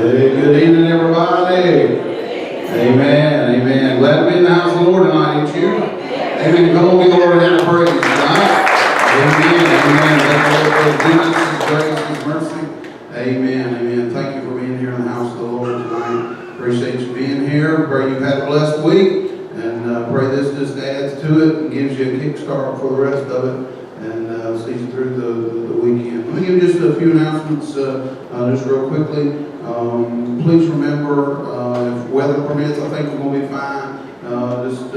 Hey, good evening, everybody. Amen. Amen. Glad to be in the house of the Lord tonight, ain't you? Amen. Come on, give the Lord a hand of praise tonight. Amen. Amen. Thank the Lord for His goodness, His grace, His mercy. Amen. Amen. Thank you for being here in the house of the Lord tonight. Appreciate you being here. Pray you've had a blessed week. And pray this just adds to it and gives you a kickstart for the rest of it. And sees you through the weekend. Let me give you just a few announcements just real quickly. Please remember, if weather permits, I think we're going to be fine. Just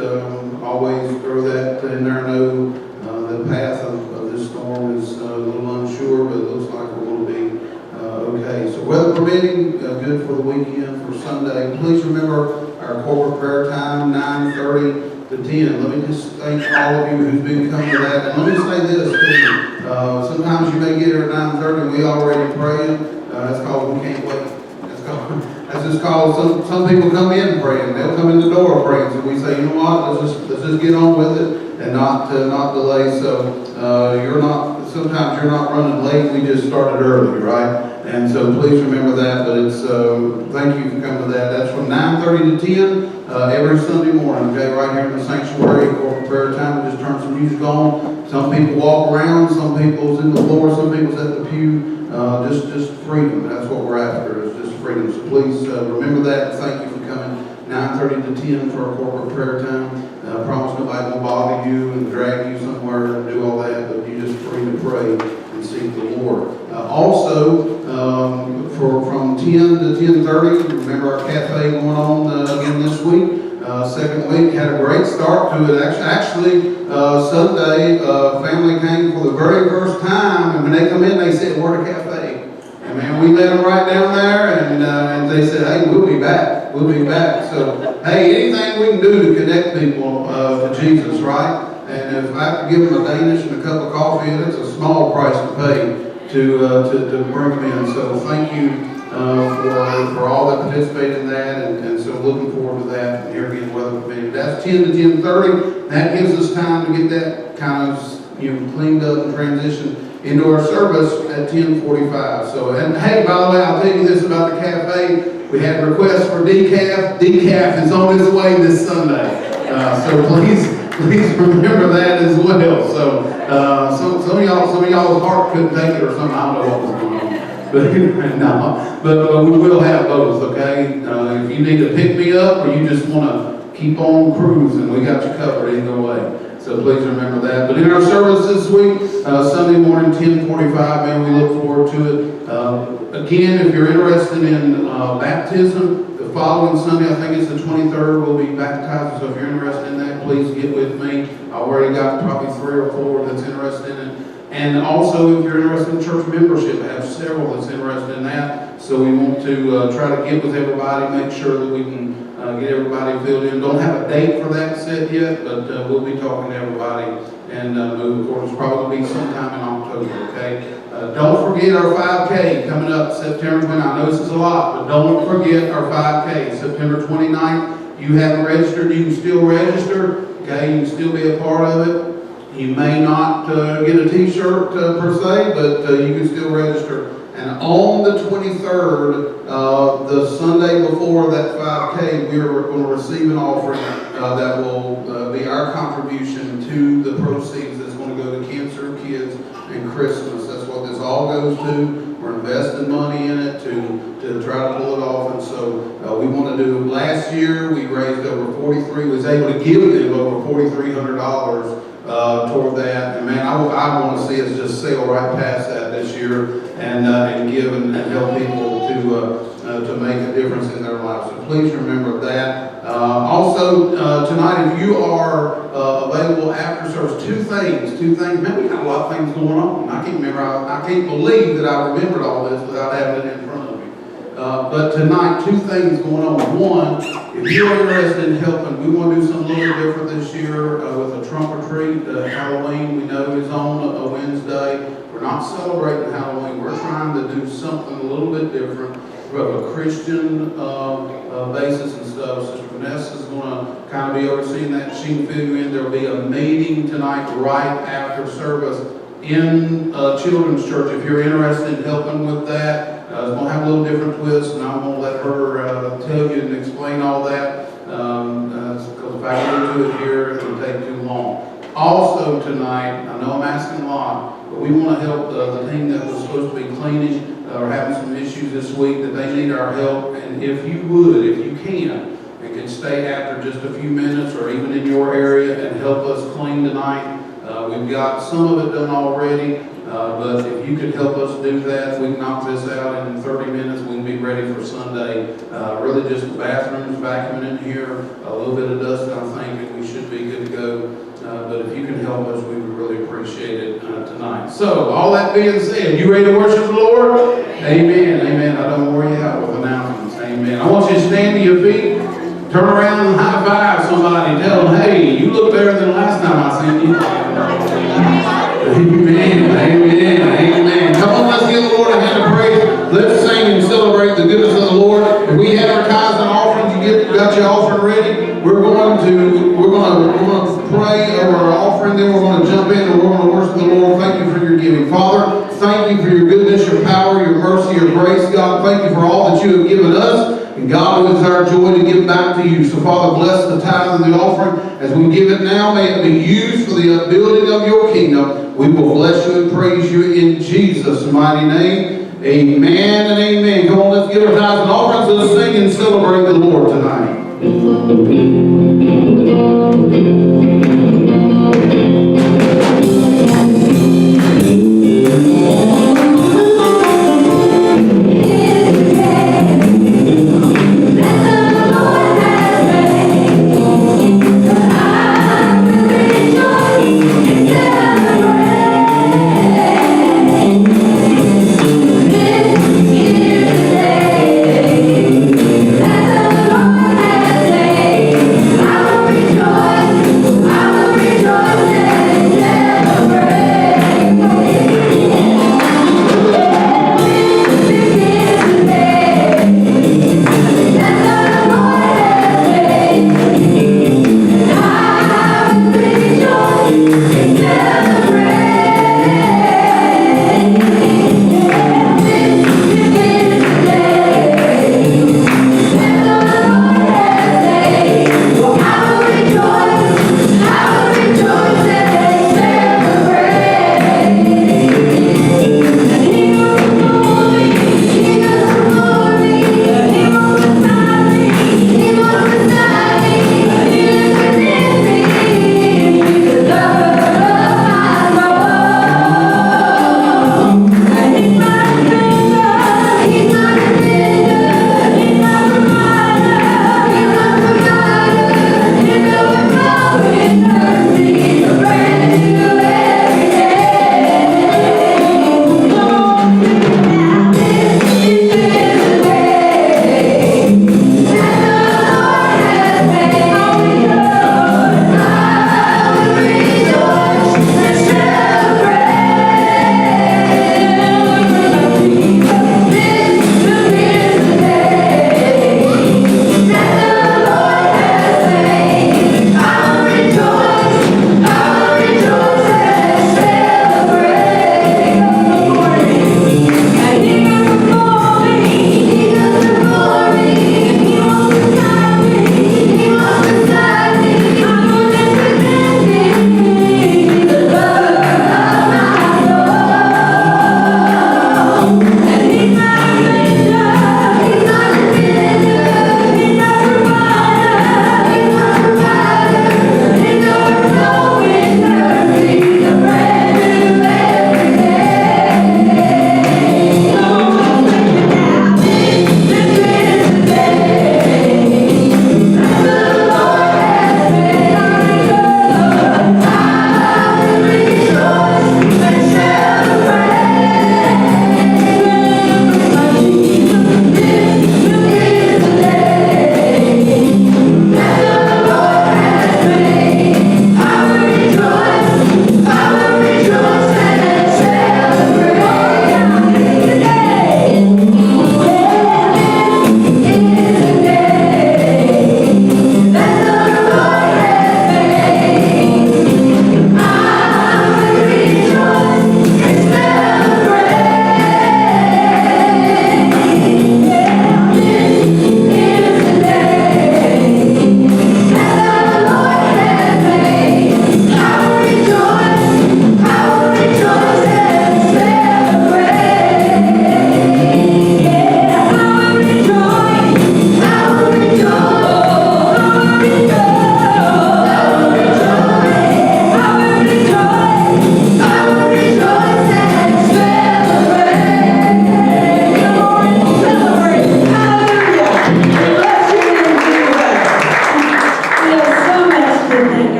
always throw that in there. I know the path of this storm is a little unsure, but it looks like we're going to be okay. So weather permitting, good for the weekend, for Sunday. Please remember our corporate prayer time, 9:30 to 10. Let me just thank all of you who's been coming to that. And let me say this too. Sometimes you may get here at 9:30 and we already praying. That's called we can't wait. That's just called some people come in praying. They'll come in the door praying. So we say, you know what? Let's just get on with it and not delay. So sometimes you're not running late. We just started early, right? And so please remember that. But it's thank you for coming to that. That's from 9:30 to 10 every Sunday morning. Okay, right here in the sanctuary, corporate prayer time. We just turn some music on. Some people walk around. Some people's in the floor. Some people's at the pew. Just freedom. That's what we're after. Is just freedom. So please remember that. Thank you for coming. 9:30 to 10 for our corporate prayer time. I promise nobody will bother you and drag you somewhere and do all that, but you just free to pray and seek the Lord. Also, from 10 to 10:30, remember our cafe going on again this week. Second week, had a great start to it. Actually, Sunday, family came for the very first time, and when they come in, they said, "We're the cafe." And man, we let them right down there, and they said, "Hey, we'll be back. We'll be back." So, hey, anything we can do to connect people to Jesus, right? And if I have to give them a Danish and a cup of coffee, it's a small price to pay to bring them in. So, thank you. For all that participated in that, and so looking forward to that. And here again, weather permitting. That's 10 to 10:30. That gives us time to get that kind of cleaned up and transition into our service at 10:45. So, and hey, by the way, I'll tell you this about the cafe. We had requests for decaf. Decaf is on its way this Sunday. So please remember that as well. So some of y'all's heart couldn't take it or something. I don't know what was going on. But we will have both, okay? If you need to pick me up or you just want to keep on cruising, we got you covered either way. So please remember that. But in our service this week, Sunday morning, 10:45, man, we look forward to it. Again, if you're interested in baptism, the following Sunday, I think it's the 23rd, we'll be baptized. So if you're interested in that, please get with me. I already got probably 3 or 4 that's interested in it. And also, if you're interested in church membership, I have several that's interested in that. So we want to try to get with everybody, make sure that we can get everybody filled in. Don't have a date for that set yet, but we'll be talking to everybody and move forward. It's probably going to be sometime in October, okay? Don't forget our 5K coming up September 29th. I know this is a lot, but don't forget our 5K, September 29th. You haven't registered, you can still register, okay? You can still be a part of it. You may not get a t-shirt per se, but you can still register. And on the 23rd, the Sunday before that 5K, we are going to receive an offering that will be our contribution to the proceeds that's going to go to Cancer Kids and Christmas. That's what this all goes to. We're investing money in it to try to pull it off. And so we want to do, last year we raised over 43, was able to give them over $4,300 toward that. And man, I want to see us just sail right past that this year and give and help people to make a difference in their lives. So please remember that. Also, tonight, if you are available after service, two things. Man, we got a lot of things going on. I can't believe that I remembered all this without having it in front of me. But tonight, 2 things going on. One, if you're interested in helping, we want to do something a little different this year with a trunk or treat. Halloween, we know, is on a Wednesday. We're not celebrating Halloween. We're trying to do something a little bit different from a Christian basis and stuff. Sister Vanessa is going to kind of be overseeing that. She can fill you in. There'll be a meeting tonight right after service in Children's Church. If you're interested in helping with that, it's going to have a little different twist, and I'm going to let her tell you and explain all that, because if I get into it here, it'll take too long. Also tonight, I know I'm asking a lot, but we want to help the team that was supposed to be cleaning or having some issues this week, that they need our help. And if you would, if you can stay after just a few minutes or even in your area and help us clean tonight. We've got some of it done already, but if you could help us do that, we can knock this out in 30 minutes. We can be ready for Sunday. Really just the bathrooms, vacuuming in here, a little bit of dust, I'm thinking we should be good to go. But if you can help us, we would really appreciate it tonight. So, all that being said, you ready to worship the Lord? Amen, amen. I don't worry you out with announcements. Amen. I want you to stand to your feet, turn around and high five somebody. Tell them, hey, you look better than last time I seen you. Amen, amen, amen. Come on, let's give the Lord a hand of praise. Let's sing and celebrate the goodness of the Lord. If we advertise an offering, you got your offering ready. We're going to pray over our offering, then we're going to jump in and we're going to worship the Lord. Thank you for your giving. Father, thank you for your goodness, your power, your mercy, your grace. God, thank you for all that you have given us. And God, it is our joy to give back to you. So Father, bless the tithe and the offering. As we give it now, may it be used for the upbuilding of your kingdom. We will bless you and praise you in Jesus' mighty name. Amen and amen. Come on, let's give our tithes and offerings. Let's sing and celebrate the Lord tonight. Yeah.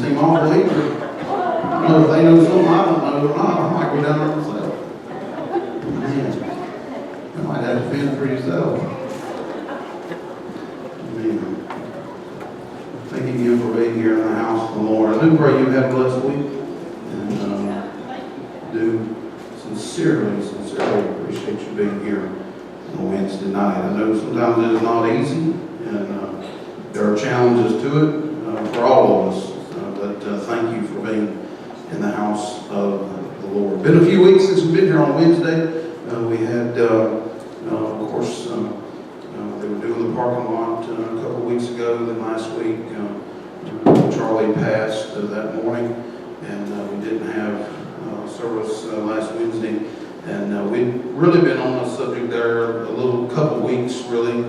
seem awful eager. I don't know if they know something I don't know or not. I might go down there myself. Man, you might have to fend for yourself. Amen. Thank you again for being here in the house of the Lord. I do pray you have a blessed week. And do sincerely appreciate you being here on a Wednesday night. I know sometimes it is not easy, and there are challenges to it for all of us. But thank you for being in the house of the Lord. Been a few weeks since we've been here on Wednesday. We had, of course, they were doing the parking lot a couple of weeks ago. Then last week, Charlie passed that morning, and we didn't have service last Wednesday. And we've really been on the subject there a couple weeks, really,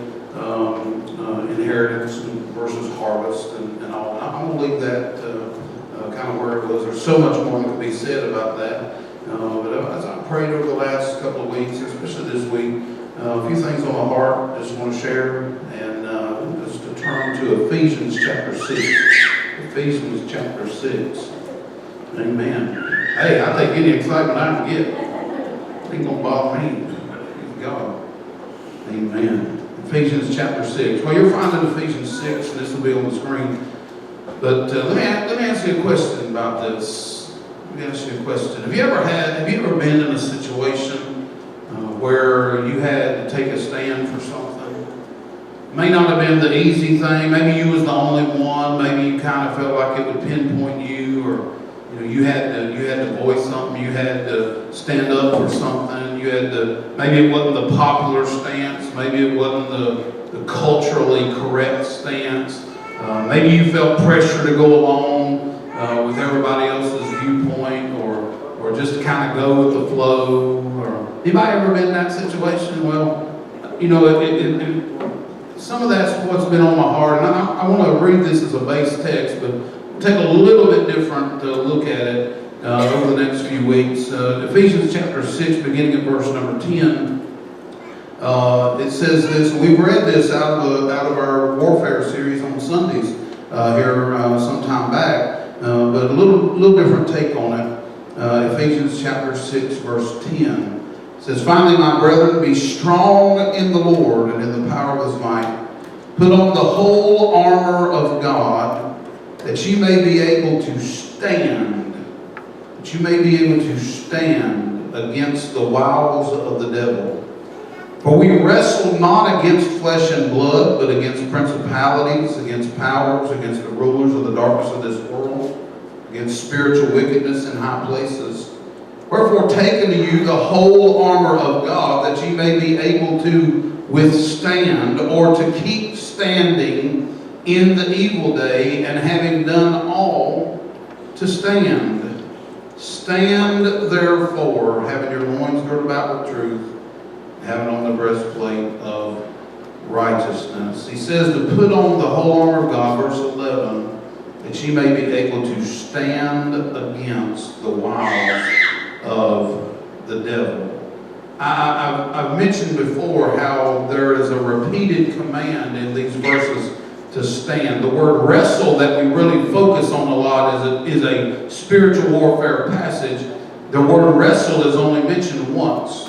inheritance versus harvest and all. I'm going to leave that kind of where it was. There's so much more that could be said about that. But as I prayed over the last couple of weeks, especially this week, a few things on my heart I just want to share, and just to turn to Ephesians chapter 6. Ephesians chapter 6. Amen. Hey, I take any excitement I can get. It ain't going to bother me. Praise God. Amen. Ephesians chapter 6. Well, you're finding Ephesians 6, and this will be on the screen. But let me ask you a question about this. Let me ask you a question. Have you ever been in a situation where you had to take a stand for something? It may not have been the easy thing. Maybe you was the only one. Maybe you kind of felt like it would pinpoint you, or you had to voice something. You had to stand up for something. You had to. Maybe it wasn't the popular stance. Maybe it wasn't the culturally correct stance. Maybe you felt pressure to go along with everybody else's viewpoint, or just kind of go with the flow. Or anybody ever been in that situation? Well, some of that's what's been on my heart, and I want to read this as a base text, but we'll take a little bit different look at it over the next few weeks. Ephesians chapter 6, beginning at verse number 10. It says this. We've read this out of our warfare series on Sundays here some time back, but a little different take on it. Ephesians chapter 6, verse 10. It says, "Finally, my brethren, be strong in the Lord and in the power of his might. Put on the whole armor of God, that ye may be able to stand. That you may be able to stand against the wiles of the devil. For we wrestle not against flesh and blood, but against principalities, against powers, against the rulers of the darkness of this world, against spiritual wickedness in high places. Wherefore take unto you the whole armor of God, that ye may be able to withstand, or to keep standing in the evil day, and having done all, to stand. Stand therefore, having your loins girded about with truth, having on the breastplate of righteousness." He says to put on the whole armor of God, verse 11, that ye may be able to stand against the wiles of the devil. I've mentioned before how there is a repeated command in these verses to stand. The word wrestle that we really focus on a lot is a spiritual warfare passage. The word wrestle is only mentioned once.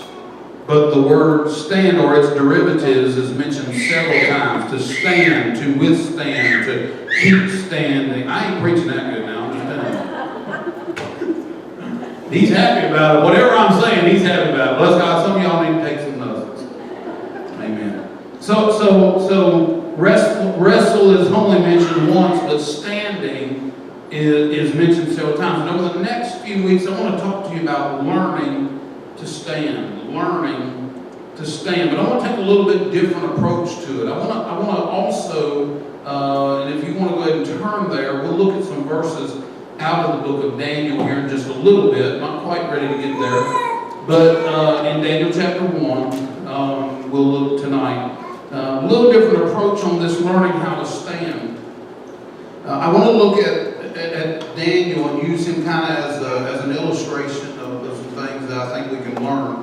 But the word stand, or its derivatives, is mentioned several times. To stand, to withstand, to keep standing. I ain't preaching that good now, I'm just telling you. He's happy about it. Whatever I'm saying, he's happy about it. Bless God, some of y'all need to take some notes. Amen. So wrestle is only mentioned once, but standing is mentioned several times. And over the next few weeks, I want to talk to you about learning to stand. Learning to stand, but I want to take a little bit different approach to it. I want to also, and if you want to go ahead and turn there, we'll look at some verses out of the book of Daniel here in just a little bit. Not quite ready to get there, but in Daniel chapter 1, we'll look tonight. A little different approach on this learning how to stand. I want to look at Daniel and use him kind of as an illustration of some things that I think we can learn.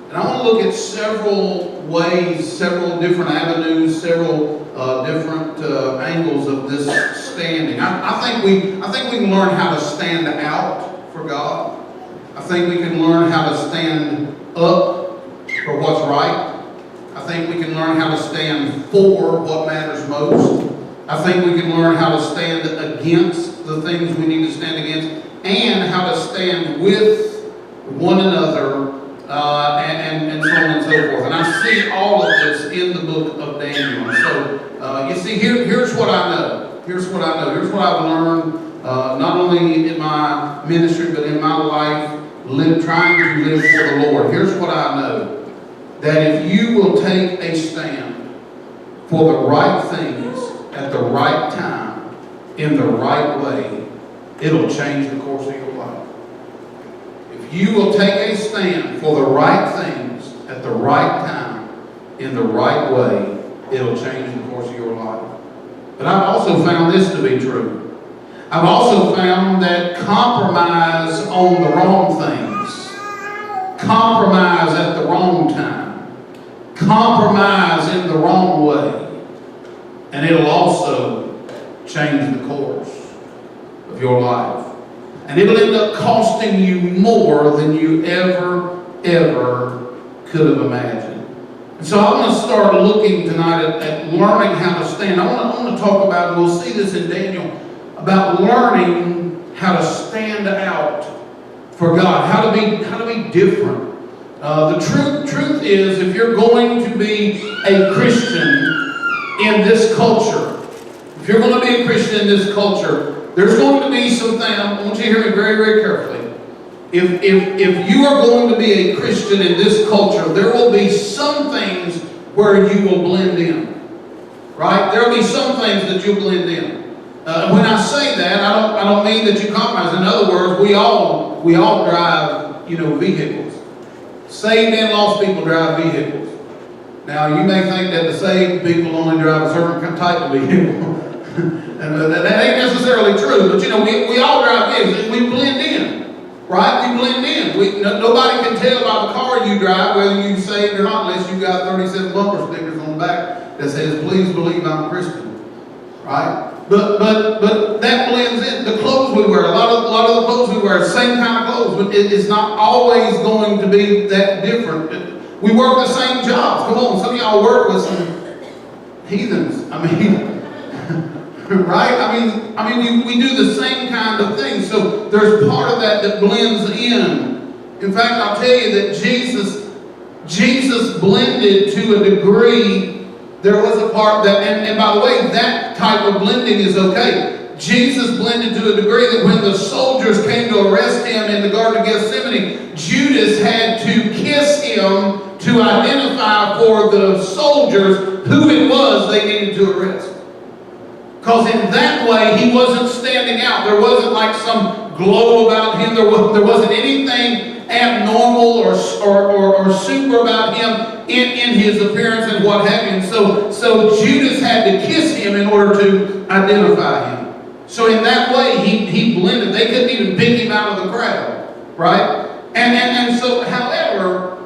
And I want to look at several ways, several different avenues, several different angles of this standing. I think we can learn how to stand out for God. I think we can learn how to stand up for what's right. I think we can learn how to stand for what matters most. I think we can learn how to stand against the things we need to stand against, and how to stand with one another, and so on and so forth. And I see all of this in the book of Daniel. So you see, here's what I know. Here's what I know. Here's what I've learned, not only in my ministry, but in my life, trying to live for the Lord. Here's what I know. That if you will take a stand for the right things at the right time, in the right way, it'll change the course of your life. If you will take a stand for the right things at the right time, in the right way, it'll change the course of your life. But I've also found this to be true. I've also found that compromise on the wrong things, compromise at the wrong time, compromise in the wrong way, and it'll also change the course of your life. And it'll end up costing you more than you ever could have imagined. And so I want to start looking tonight at learning how to stand. I want to talk about, and we'll see this in Daniel, about learning how to stand out for God, how to be different. The truth is, if you're going to be a Christian in this culture, if you're going to be a Christian in this culture, there's going to be some things. I want you to hear me very, very carefully. If you are going to be a Christian in this culture, there will be some things where you will blend in. Right? There will be some things that you'll blend in. When I say that, I don't mean that you compromise. In other words, we all drive, vehicles. Saved and lost people drive vehicles. Now, you may think that the saved people only drive a certain type of vehicle. And that ain't necessarily true, but we all drive vehicles, and we blend in, right? We blend in. Nobody can tell by the car you drive whether you saved or not, unless you got 37 bumper stickers on the back that says, "Please believe I'm a Christian," right? But that blends in. The clothes we wear, a lot of the clothes we wear, same kind of clothes, but it's not always going to be that different. We work the same jobs. Come on, some of y'all work with some heathens. Right? We do the same kind of thing. So there's part of that blends in. In fact, I'll tell you that Jesus blended to a degree. There was a part that, and by the way, that type of blending is okay. Jesus blended to a degree that when the soldiers came to arrest him in the Garden of Gethsemane, Judas had to kiss him to identify for the soldiers who it was they needed to arrest. Because in that way, he wasn't standing out. There wasn't like some glow about him. There wasn't anything abnormal or super about him in his appearance and what have you. And so Judas had to kiss him in order to identify him. So in that way, he blended. They couldn't even pick him out of the crowd, right? And so, however,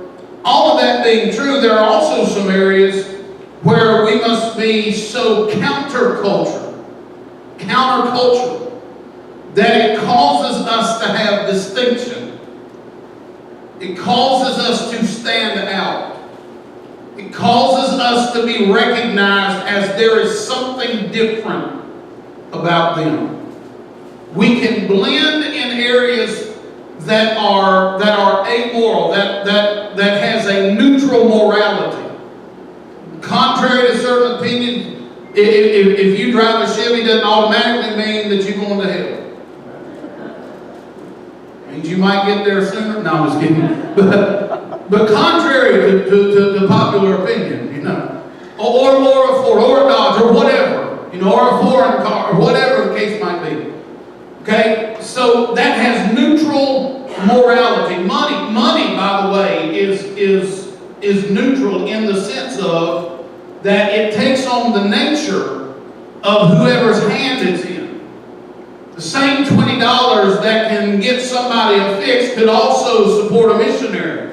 all of that being true, there are also some areas where we must be so counterculture, that it causes us to have distinction. It causes us to stand out. It causes us to be recognized as there is something different about them. We can blend in areas that are amoral, that has a neutral morality. Contrary to certain opinions, if you drive a Chevy, it doesn't automatically mean that you're going to hell. It means you might get there sooner. No, I'm just kidding. But contrary to popular opinion, or a Ford, or a Dodge, or whatever, or a foreign car, or whatever the case might be. Okay, so that has neutral morality. Money, by the way, is neutral in the sense of that it takes on the nature of whoever's hand it's in. The same $20 that can get somebody a fix could also support a missionary.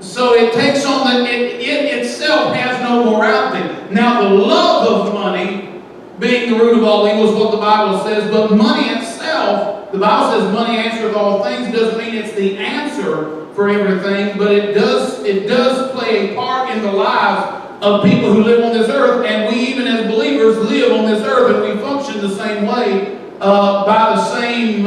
So it takes on it itself has no morality. Now the love of money being the root of all evil is what the Bible says, but money itself, the Bible says money answers all things, doesn't mean it's the answer for everything, but it does play a part in the lives of people who live on this earth, and we even as believers live on this earth, and we function the same way by the same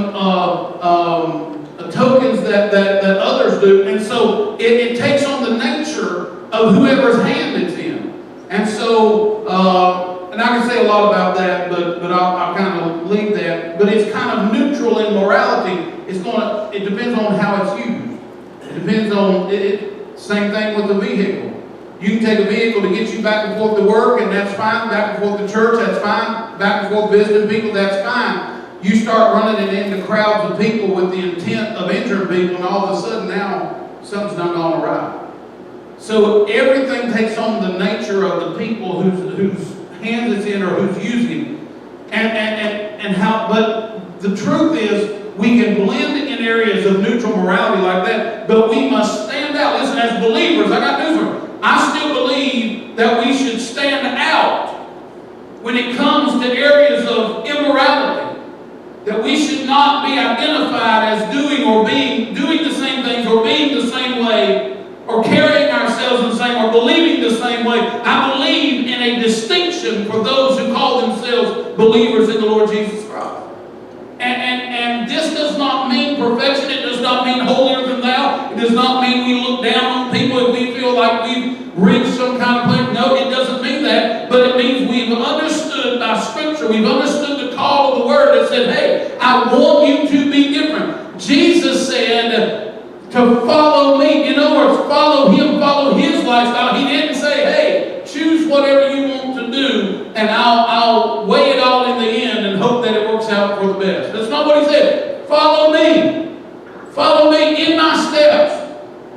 tokens that others do. And so it takes on the nature of whoever's hand it's in. And so, and I can say a lot about that, but I'll kind of leave that. But it's kind of neutral in morality. It depends on how it's used. It depends on, same thing with the vehicle. You can take a vehicle to get you back and forth to work, and that's fine. Back and forth to church, that's fine. Back and forth visiting people, that's fine. You start running it into crowds of people with the intent of injuring people, and all of a sudden now something's not gone right. So everything takes on the nature of the people whose hands it's in or who's using it. And how, but the truth is, we can blend in areas of neutral morality like that, but we must stand out. Listen, as believers, I got news for you. I still believe that we should stand out when it comes to areas of immorality. That we should not be identified as doing the same things or being the same way or carrying ourselves the same or believing the same way. I believe in a distinction for those who call themselves believers in the Lord Jesus Christ. And this does not mean perfection. It does not mean holier than thou. It does not mean we look down on people if we feel like we've reached some kind of place. No, it doesn't mean that. But it means we've understood by Scripture. We've understood the call of the Word that said, hey, I want you to be different. Jesus said to follow me. In other words, follow Him, follow His lifestyle. He didn't say, hey, choose whatever you want to do, and I'll weigh it all in the end and hope that it works out for the best. That's not what He said. Follow me. Follow me in my steps.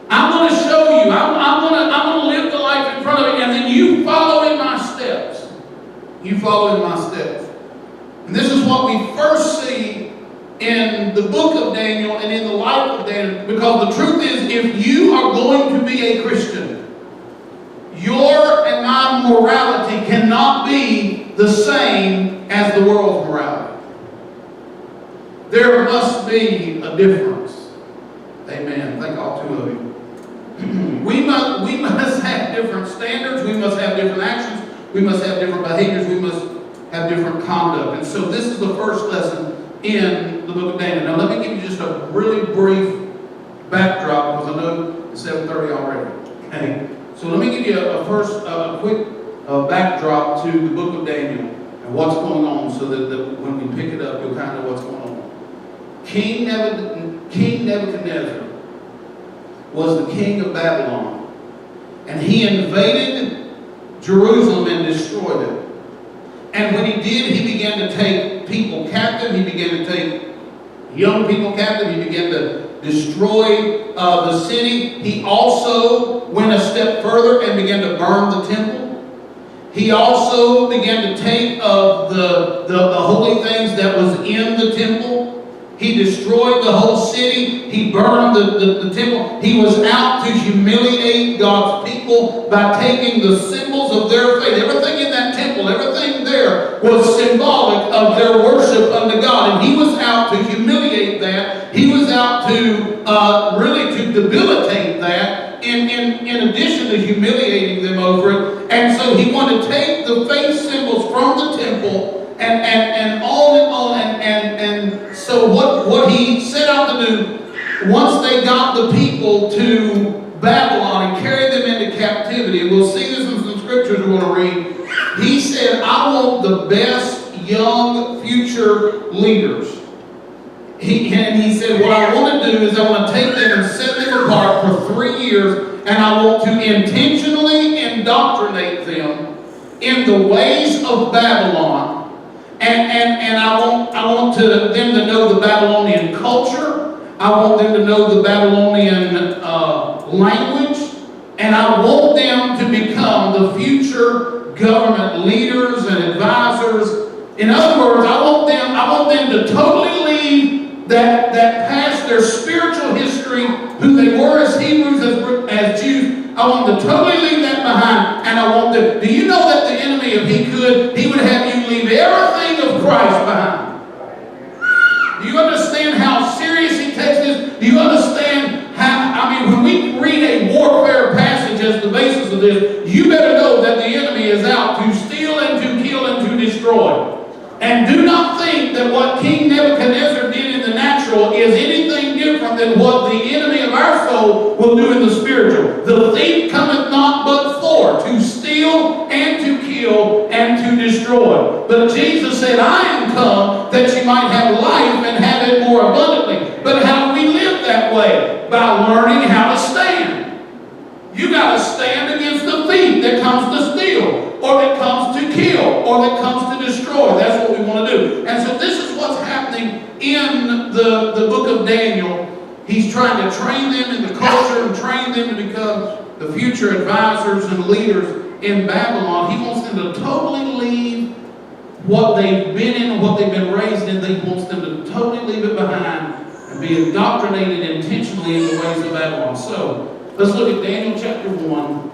I'm going to show you. I'm going to live the life in front of you, and then you follow in my steps. You follow in my steps. And this is what we first see in the book of Daniel and in the life of Daniel, because the truth is, if you are going to be a Christian, your and my morality cannot be the same as the world's morality. There must be a difference. Amen. Thank all two of you. We must have different standards. We must have different actions. We must have different behaviors. We must have different conduct. And so this is the first lesson in the book of Daniel. Now let me give you just a really brief backdrop, because I know it's 7:30 already. Okay. So let me give you a quick backdrop to the book of Daniel and what's going on, so that when we pick it up, you'll kind of know what's going on. King Nebuchadnezzar was the king of Babylon, and he invaded Jerusalem and destroyed it. And when he did, he began to take people captive. He began to take young people captive. He began to destroy the city. He also went a step further and began to burn the temple. He also began to take of the holy things that was in the temple. He destroyed the whole city. He burned the temple. He was out to humiliate God's people by taking the symbols of their faith. Everything in that temple, everything there was symbolic of their worship unto God. And he was out to humiliate that. He was out to really to debilitate that in addition to humiliating them over it. And so he wanted to take the faith symbols from the temple and on and on. And so what he set out to do, once they got the people to Babylon and carried them into captivity, and we'll see this in some scriptures we're going to read, he said, I want the best young future leaders. He said, what I want to do is I want to take them and set them apart for 3 years, and I want to intentionally indoctrinate them in the ways of Babylon. And I want them to know the Babylonian culture. I want them to know the Babylonian language. And I want them to become the future government leaders and advisors. In other words, I want them to totally leave that past, their spiritual history, who they were as Hebrews, as Jews. I want them to totally leave that behind. And I want them, do you know that the enemy enemy, if he could, he would have you leave everything of Christ behind. Do you understand how serious he takes this? Do you understand how, when we read a warfare passage as the basis of this, you better know that the enemy is out to steal and to kill and to destroy. And do not think that what King Nebuchadnezzar did in the natural is anything different than what the enemy of our soul will do in the spiritual. The thief cometh not but for to steal and to kill and to destroy. But Jesus said, I am come that you might have life and have it more abundantly. But how do we live that way? By learning how to stand. You got to stand against the thief that comes to steal, or that comes to kill, or that comes to destroy. That's what we want to do. And so this is what's happening in the book of Daniel. He's trying to train them in the culture and train them to become the future advisors and leaders in Babylon. He wants them to totally leave what they've been in, what they've been raised in. He wants them to totally leave it behind and be indoctrinated intentionally in the ways of Babylon. So let's look at Daniel chapter 1,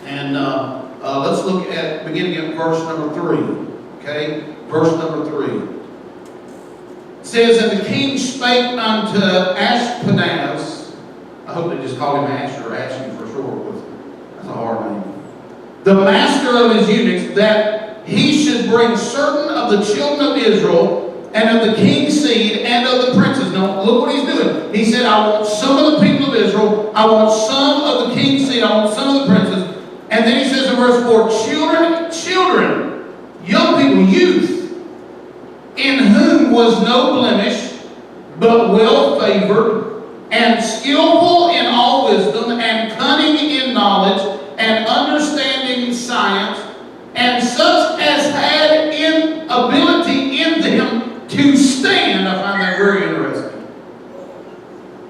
and let's look at beginning at verse number 3. Okay, verse number 3. It says, and the king spake unto Ashpenaz. I hope they just call him Ash or Ashy for short, because that's a hard name. The master of his eunuchs, that he should bring certain of the children of Israel and of the king's seed and of the princes. Now, look what he's doing. He said, I want some of the people of Israel. I want some of the king's seed. I want some of the princes. And then he says in verse 4, children, young people, youth, in whom was no blemish, but well favored, and skillful in all wisdom, and cunning in knowledge, and understanding science, and such as had ability in them to stand. I find that very interesting.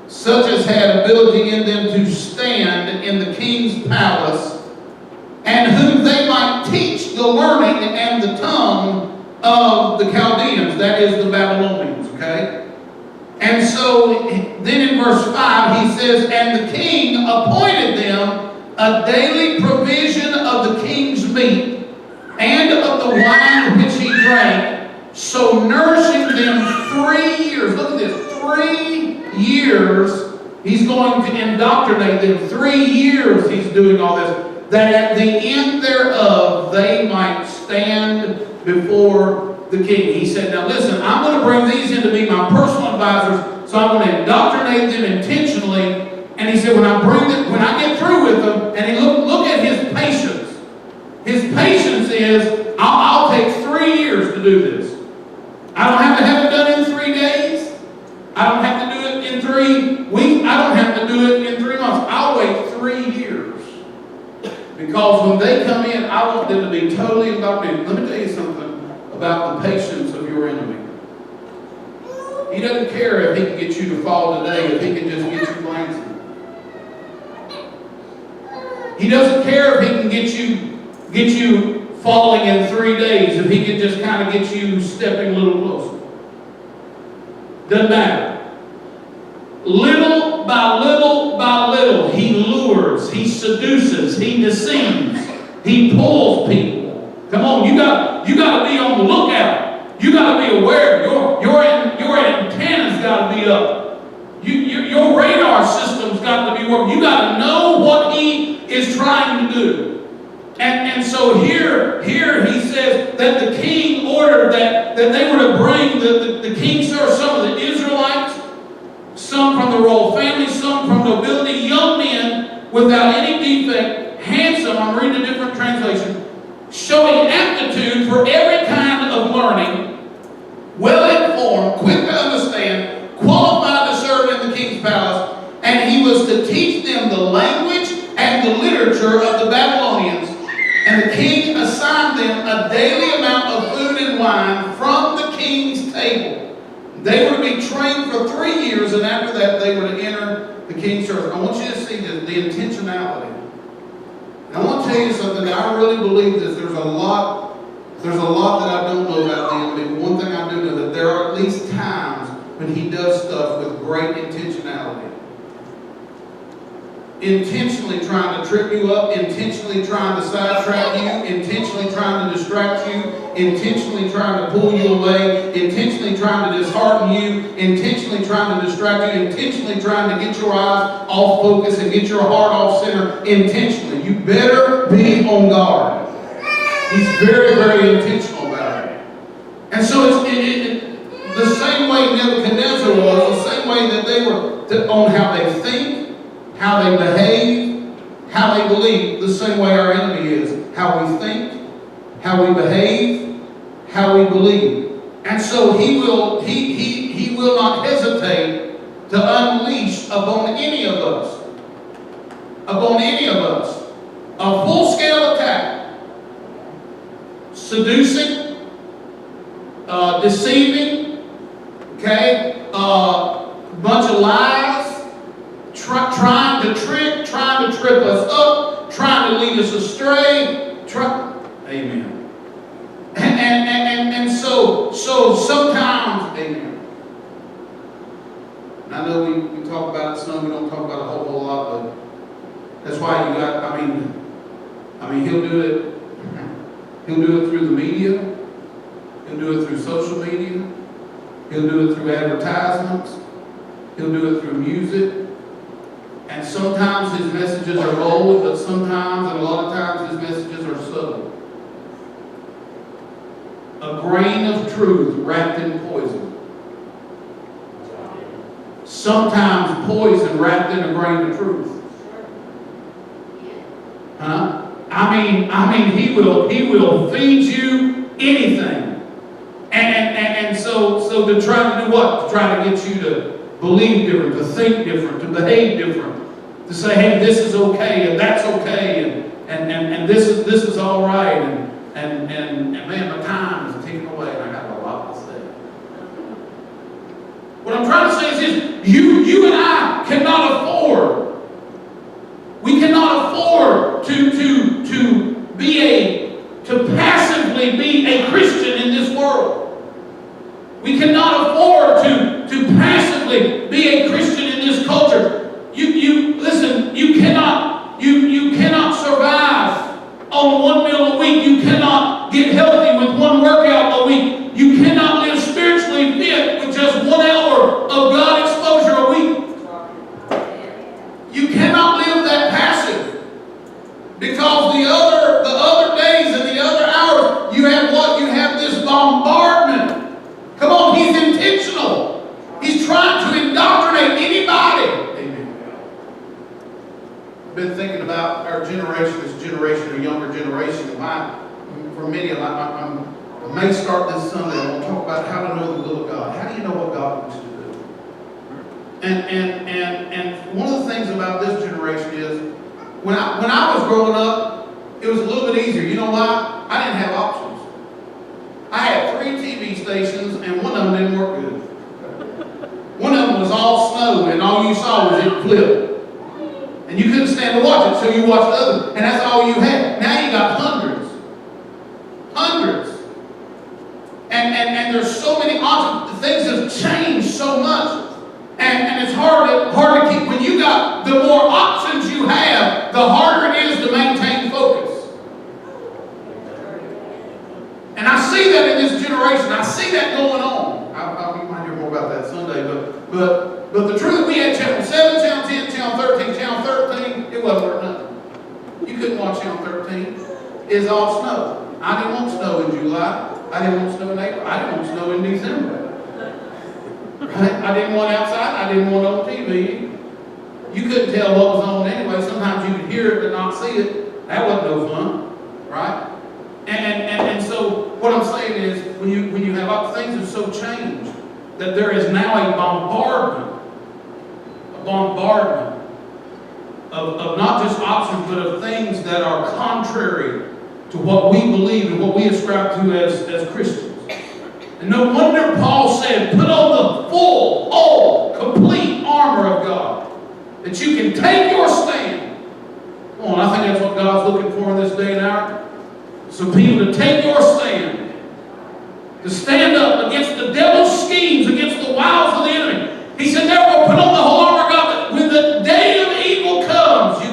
Such as had ability in them to stand in the king's palace, and whom they might teach the learning and the tongue of the Chaldeans, that is the Babylonians, okay? And so then in verse 5 he says, and the king appointed them a daily provision of the king's meat and of the wine which he drank, so nourishing them 3 years. Look at this, 3 years he's going to indoctrinate them. 3 years he's doing all this, that at the end thereof they might stand before the king. He said, now listen, I'm going to bring these in to be my personal advisors, so I'm going to indoctrinate them intentionally. And he said, when I get through with them, and he look at his patience. His patience is, I'll take 3 years to do this. I don't have to have it done in 3 days. I don't have to do it in 3 weeks. I don't have to do it in 3 months. I'll wait 3 years. Because when they come in, I want them to be totally indoctrinated. Let me tell you something about the patience of your enemy. He doesn't care if he can get you to fall today, if he can just get you glancing. He doesn't care if he can get you falling in 3 days, if he can just kind of get you stepping a little closer. Doesn't matter. Little by little by little, he lures, he seduces, he deceives, he pulls people. Come on, you got to be on the lookout. You got to be aware. Your antennas got to be up. Your radar system's got to be working. You got to know what he is trying to do. And so here he says that the king ordered that they were to bring the king served some of the Israelites, some from the royal family, some from nobility, young men without any defect, handsome, I'm reading a different translation, showing aptitude for every kind of learning, well-informed, quick to understand, qualified to serve in the king's palace, and he was to teach them the language and the literature of the Babylonians. And the king assigned them a daily amount of food and wine from the king's table. They were to be trained for 3 years, and after that they were to enter the king's service. I want you to see the intentionality. And I want to tell you something. I really believe this. There's a lot that I don't know about the enemy. But one thing I do know, that there are at least times when he does stuff with great intentionality. intentionally trying to trip you up, intentionally trying to sidetrack you, intentionally trying to distract you, intentionally trying to pull you away, intentionally trying to dishearten you, intentionally trying to distract you, intentionally trying to get your eyes off focus and get your heart off center, intentionally. You better be on guard. He's very, very intentional about it. And so it's the same way Nebuchadnezzar was, the same way that they were on how they think, how they behave, how they believe, the same way our enemy is. How we think, how we behave, how we believe. And so he will not hesitate to unleash upon any of us, a full-scale attack. Seducing, deceiving, okay, bunch of lies, trying to trip us up, trying to lead us astray. Amen. And so sometimes, amen. I know we talk about it some, we don't talk about it a whole lot, but that's why you got, I mean, he'll do it. He'll do it through the media. He'll do it through social media. He'll do it through advertisements. He'll do it through music. And sometimes his messages are bold, but sometimes, and a lot of times, his messages are subtle. A grain of truth wrapped in poison. Sometimes poison wrapped in a grain of truth. Huh? I mean, he will feed you anything. And so to try to do what? To try to get you to believe different, to think different, to behave different, to say, hey, this is okay and that's okay and this is all right and man, my time is ticking away and I got a lot to say. What I'm trying to say is this: you and I cannot afford. We cannot afford to passively be a Christian in this world. We cannot afford to passively be a Christian in this culture. Listen, you cannot survive on one meal a week. You cannot get healthy with one workout a week. You cannot live spiritually fit with just 1 hour of God exposure a week. You cannot live that passive, because the other days and the other hours you have what? You have this bombardment. Come on, he's intentional. He's trying to indoctrinate anybody. Amen. I've been thinking about our generation, this generation, or younger generation. For many of them, I may start this Sunday. I want to talk about how to know the will of God. How do you know what God wants you to do? And one of the things about this generation is, when I was growing up, it was a little bit easier. You know why? I didn't have options. I had 3 TV stations, and one of them didn't work good. One of them was all snow, and all you saw was it flip. And you couldn't stand to watch it, so you watched the other, and that's all you had. Now you got hundreds. And there's so many options. Things have changed so much. And it's hard to keep. When you got, the more options you have, the harder it is to maintain focus. And I see that in this generation. I see that going on. You might hear more about that Sunday, but the truth, we had channel 7, channel 10, channel 13, channel 13. It wasn't worth nothing. You couldn't watch channel 13. It's all snow. I didn't want snow in July. I didn't want snow in April. I didn't want snow in December. Right? I didn't want outside. I didn't want on TV. You couldn't tell what was on anyway. Sometimes you could hear it but not see it. That wasn't no fun, right? And so what I'm saying is, when you have things have so changed that there is now a bombardment of not just options, but of things that are contrary to what we believe and what we ascribe to as Christians. And no wonder Paul said, put on the full, complete armor of God, that you can take your stand. Come on, I think that's what God's looking for in this day and hour. Some people to take your stand, to stand up against the devil's schemes, against the wiles of the enemy. He said, therefore, put on the whole armor of God, that when the day of evil comes,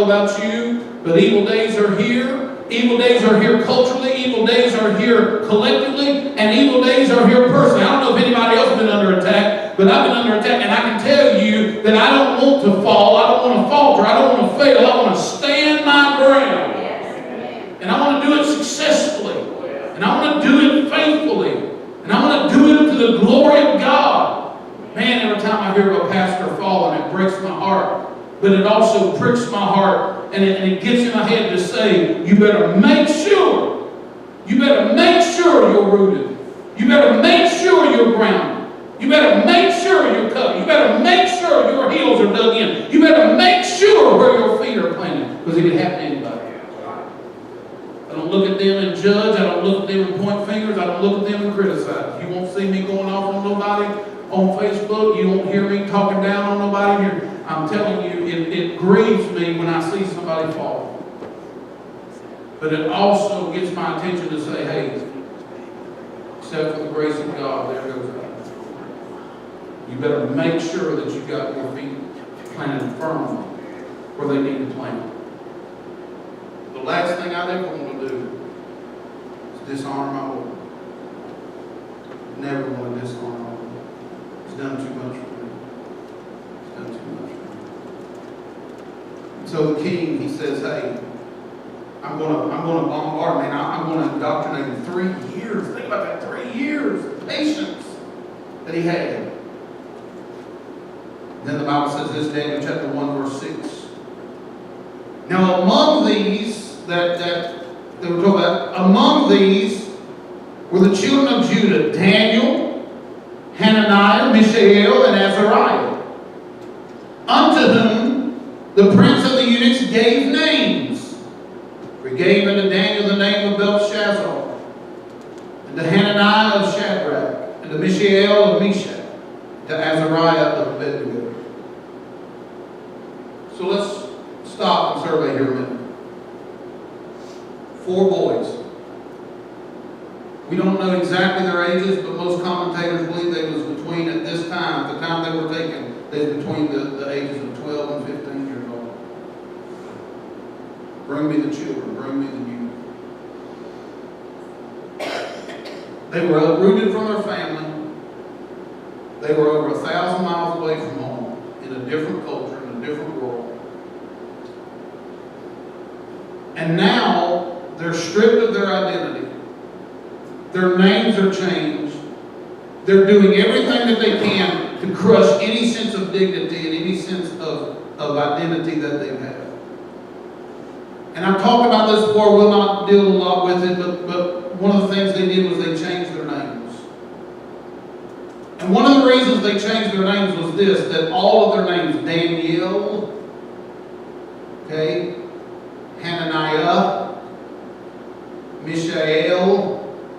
about you, but evil days are here. Evil days are here culturally. Evil days are here collectively. And evil days are here personally. I don't know if anybody else has been under attack, but I've been under attack. And I can tell you that I don't want to fall. I don't want to falter. I don't want to fail. I want to stand my ground. And I want to do it successfully. And I want to do it faithfully. And I want to do it to the glory of God. Man, every time I hear of a pastor falling, it breaks my heart. But it also pricks my heart. And it gets in my head to say, you better make sure. You better make sure you're rooted. You better make sure you're grounded. You better make sure you're covered. You better make sure your heels are dug in. You better make sure where your feet are planted. Because it can happen to anybody. I don't look at them and judge. I don't look at them and point fingers. I don't look at them and criticize. You won't see me going off on nobody on Facebook. You won't hear me talking down on nobody here. I'm telling you, it grieves me when I see somebody fall. But it also gets my attention to say, hey, except for the grace of God, there goes that. You better make sure that you've got your feet planted firmly where they need to plant. The last thing I ever want to do is dishonor my Lord. Never want to dishonor my Lord. He's done too much for me. He's done too much for me. And so the king, he says, hey, I'm going to bombard, man. I'm going to indoctrinate him 3 years. Think about that, 3 years of patience that he had. Then the Bible says this, Daniel chapter 1, verse 6. Now among these that they were talking about, among these were the children of Judah, Daniel, Hananiah, Mishael, and Azariah, unto whom the prince of the eunuchs gave names. For he gave unto Daniel the name of Belshazzar, and to Hananiah of Shadrach, and to Mishael of Meshach, to Azariah of Abednego. So let's stop and survey here a minute. 4 boys. We don't know exactly their ages, but most commentators believe they was between, at this time, the time they were taken, they was between the ages of 12 and 15 years old. Bring me the children, bring me the youth. They were uprooted from their family. They were over 1,000 miles away from home, in a different culture, in a different world. And now, they're stripped of their identity. Their names are changed. They're doing everything that they can to crush any sense of dignity and any sense of identity that they've had. And I've talked about this before. We'll not deal a lot with it, but one of the things they did was they changed their names. And one of the reasons they changed their names was this, that all of their names, Daniel, okay, Hananiah, Mishael,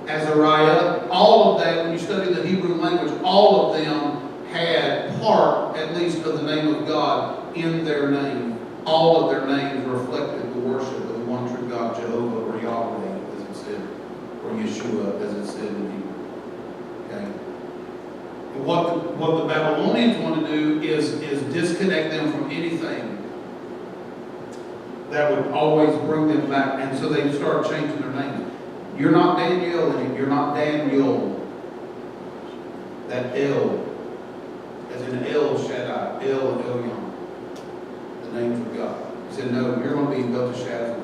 Azariah, all of that, when you study the Hebrew language, all of them had part, at least, of the name of God in their name. All of their names reflected the worship of the one true God, Jehovah, or Yahweh, as it said, or Yeshua, as it said in Hebrew. Okay? But what the Babylonians want to do is disconnect them from anything that would always bring them back. And so they start changing their names. You're not Daniel, and you're not Daniel. That El, as in El Shaddai, El and Elyon, the names of God. He said, no, you're going to be Belteshazzar.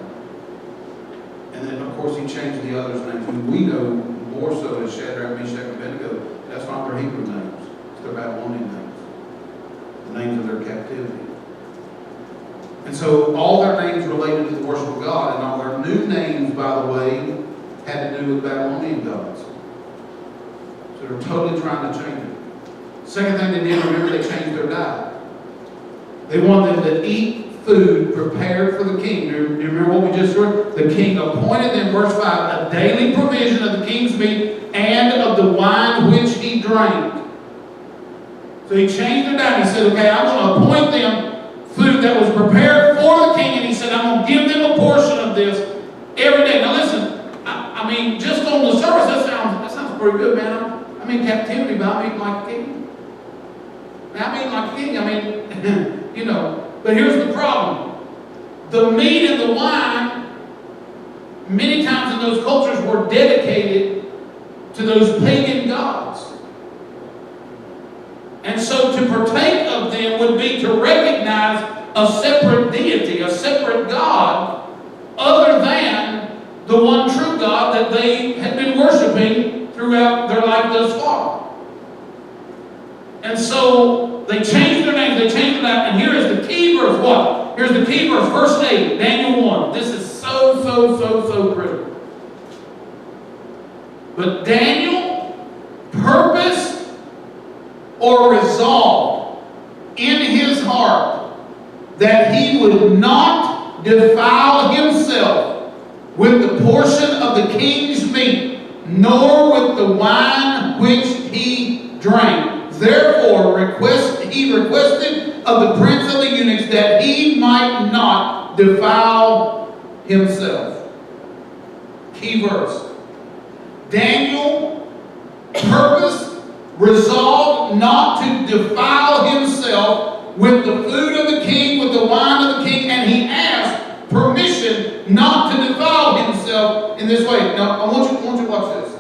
And then, of course, he changed the others' names. And we know more so as Shadrach, Meshach, and Abednego. That's not their Hebrew names. It's their Babylonian names. The names of their captivity. And so all their names related to the worship of God, and all their new names, by the way, had to do with Babylonian gods. So they're totally trying to change it. Second thing they did, remember, they changed their diet. They wanted them to eat food prepared for the king. Do you remember what we just heard? The king appointed them, verse 5, a daily provision of the king's meat and of the wine which he drank. So he changed their diet. He said, okay, I'm going to appoint them food that was prepared for the king, and he said, I'm going to give them a portion of this every day. Now listen, I mean, just on the surface, that sounds pretty good, man. I'm in captivity, but I'm eating like a king. I'm eating like a king. I mean, you know, but here's the problem. the meat and the wine, many times in those cultures, were dedicated to those pagan gods. And so to partake of them would be to recognize a separate deity, a separate God, other than the one true God that they had been worshiping throughout their life thus far. And so they changed their names, they changed their name, and here is the key verse. What? Here's the key verse, verse 8, Daniel 1. This is so critical. But Daniel purposed or resolved in his heart that he would not defile himself with the portion of the king's meat, nor with the wine which he drank. Therefore he requested of the prince of the eunuchs that he might not defile himself. Key verse. Daniel purposed, resolved not to defile himself with the food of the king, with the wine of the king, and he asked permission not to defile himself in this way. Now, I want you to watch this.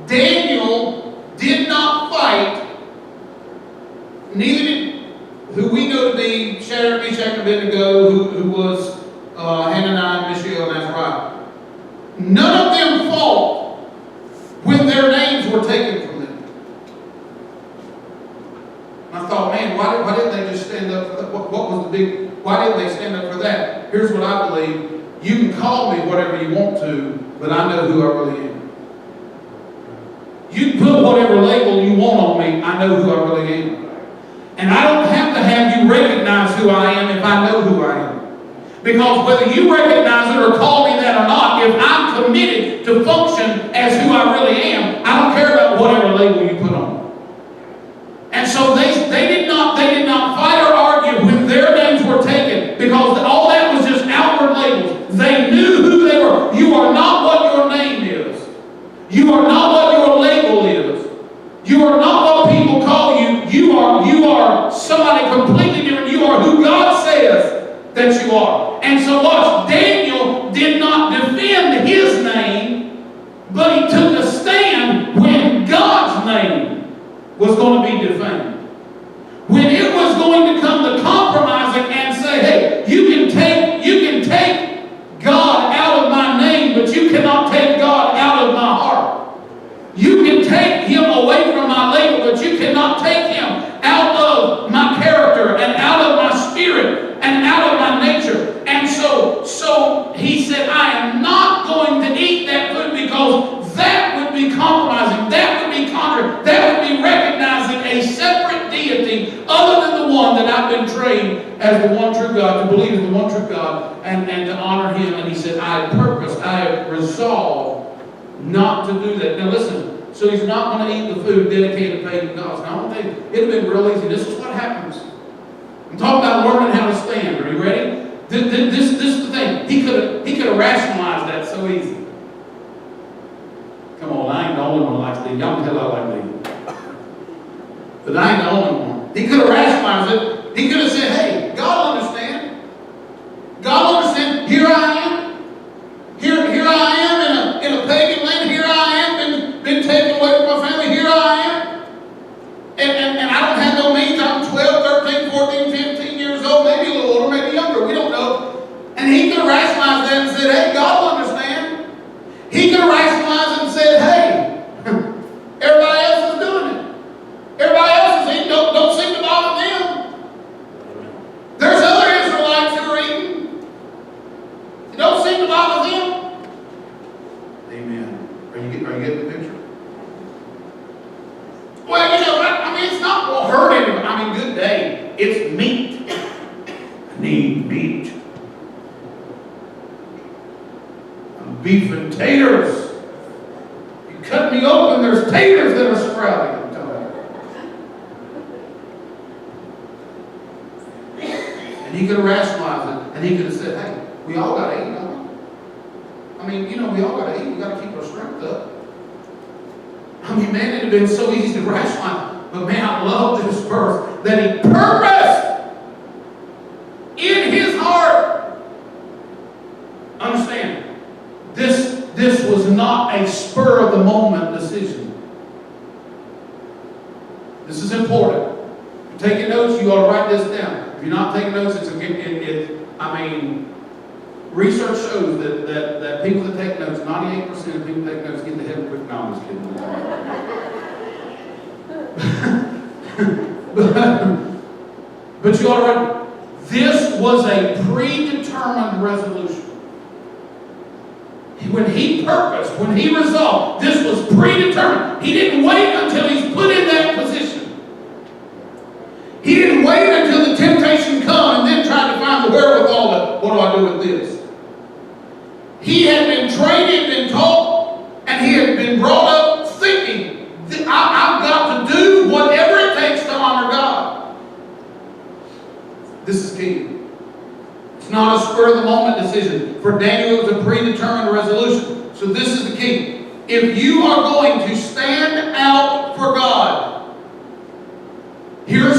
Daniel did not fight, neither did who we know to be Shadrach, Meshach, and Abednego, who was Hananiah, Mishael, and Azariah. None of them fought when their names were taken from them. I thought, man, why didn't they just stand up for that? What was the big, why didn't they stand up for that? Here's what I believe. You can call me whatever you want to, but I know who I really am. You can put whatever label you want on me, I know who I really am. And I don't have to have you recognize who I am if I know who I am. Because whether you recognize it or call me that or not, if I'm committed to function as who I really am, I don't care about whatever label you put on me. And so they did not fight or argue when their names were taken, because all that was just outward labels. They knew who they were. You are not what your name is. You are not what your label is. You are not what people call you. You are somebody completely different. You are who God says that you are. And so watch, Daniel did not defend his name, but he took a stand when God's name was going to be defamed. When it was going to come to compromising and say, hey, you can take God out of my name, but you cannot take God out of my heart. You can take him away from my label, but you cannot take him out of my character and out of my spirit and out of my nature. And so he said, I am not going to eat that food because that would be compromising. That would be contrary. That would be recognizing a separate deity other than the one that I've been trained as the one true God, to believe in the one true God, and to honor him. And he said, I have resolved not to do that. Now listen, so he's not going to eat the food dedicated to pagan gods. Now, it would have been real easy. This is what happens. I'm talking about learning how to stand. Are you ready? This is the thing. He could have rationalized that so easy. Come on, I ain't the only one like these. Y'all can tell I like these. But I ain't the only one. He could have rationalized it. He could have said, hey, God understand. God understand. Here I am. Here I am in a pagan land. Here I am, been taken away from my family. Here I am. And I don't have no means. I'm 12, 13, 14, 15 years old, maybe a little older, maybe younger. We don't know. And he could have rationalized that and said, hey, God will understand. He could have rationalized it and said, hey, everybody else is doing it. Everybody else is eating. Don't seem to bother them. There's other Israelites who are eating. It don't seem to bother them. Amen. Are you getting the picture? Well, it's not going to hurt anybody. Good day. It's meat. I need meat. I'm beef and taters. You cut me open, there's taters that are sprouting. I'm telling you. And he could have rationalized it, and he could have said, hey, we all got to eat, don't we? We all got to eat. We got to keep our strength up. Man, it would have been so easy to rationalize. But man, I love this verse that he purposed in his was not a spur of the moment decision. This is important. If you're taking notes, you ought to write this down. If you're not taking notes, research shows that people that take notes, 98% of people that take notes get to heaven quick. No, I'm just kidding. But you ought to write, this was a predetermined resolution. When he purposed, when he resolved, this was predetermined. He didn't wait until he's put in that position. He didn't wait until the temptation come and then try to find the wherewithal to, what do I do with this? He had been trained, he had been taught, and he had been brought up thinking, I've got to do whatever it takes to honor God. This is key. It's not a spur-of-the-moment decision. For Daniel, it was a predetermined resolution. So this is the key. If you are going to stand out for God, here's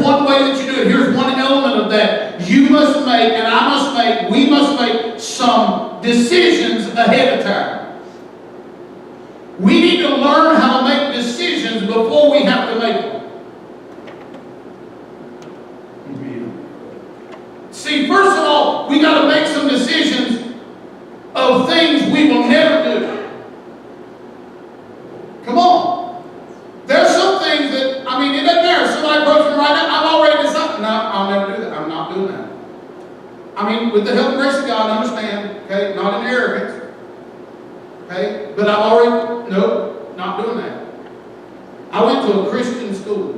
one way that you do it. Here's one element of that. You must make, and I must make, we must make some decisions ahead of time. We need to learn how to make decisions before we have to make them. See, first of all, we got to make some decisions of things we will never do. Come on. There's some things that, it doesn't matter. Somebody approaches me right now, I've already decided, no, I'll never do that. I'm not doing that. With the help and grace of God, understand, okay, not in arrogance, okay, but I've already, no, not doing that. I went to a Christian school.